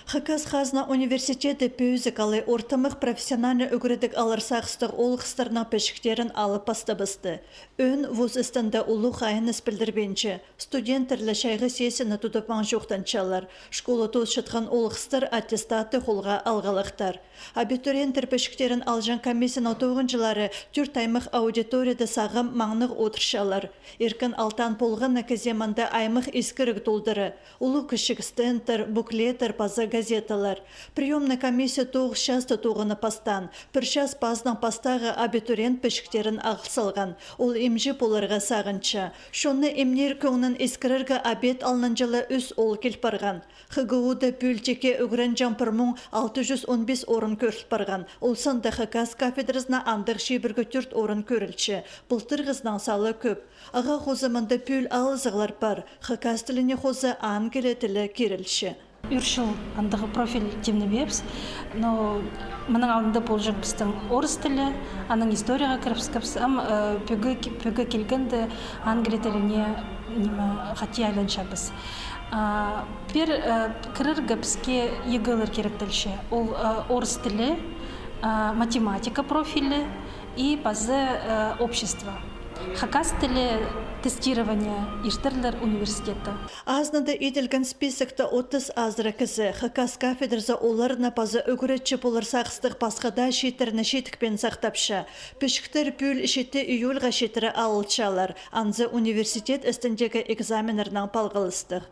Хакас Хазна университеті пөзікалы ортамық профессиональны үгірідік алырсақстық олғыстарына пешіктерін алып бастабысты. Өн вуз істінде ұлы қайыныз білдірбенче, студенттерлі шайғы сесіні тұтып маңжуқтанчалар, школы тоз шытқан олғыстар аттестаты қолға алғалықтар. Абитуриенттер пешіктерін алжан комиссиян 9 жылары түр таймық аудиторияда сағым маңнық отыршалар. Еркін алтан полған наказеманда аймық ескірік толдыры, ұлы кішік стендтер, буклетер, паза газеталар. Приемна комиссия тоғыз шасты тоғыны пастан, бір час паздан пастағы абитуриент пешіктерін ағылсалған. Ол емжі поларға сағынша. Шонны емнер көңнің ескіріргі абет алынанжылы үс ол келпарған. ХГУ-да пүлтеке үгірен жампырмың 615 орын көріліп барған. Ол санда Хакас кафедрасына андық шебіргі 4 орын көрілші. Бұлтыр ғыздан салы көп. Аға қозымында пүл алызығылар бар. Хакас тіліне қозы ангелі тілі керілші. Үршіл андығы профиль темні бепс, но мұның алдында болжық біздің орыс тілі, аның историяға кіріпскіпс, пөгі келгенді ангелі тіліне қати айланшабыз. Пер кіріргі бізге егілер керек тілші. Ол орыс тілі, математика профилі и базы общества. Хакас тілі тестирование Иштерлер университеті. Азнада иделген списокта 30 азыры кізі. Хакас кафедрза оларына пазы үгіретші болар сақыстық пасқада шетіріні шетікпен сақтапшы. Пішіктер пүл шеті июлға шетірі алылчалар. Анзы университет істіндегі экзаменернің палғылыстық.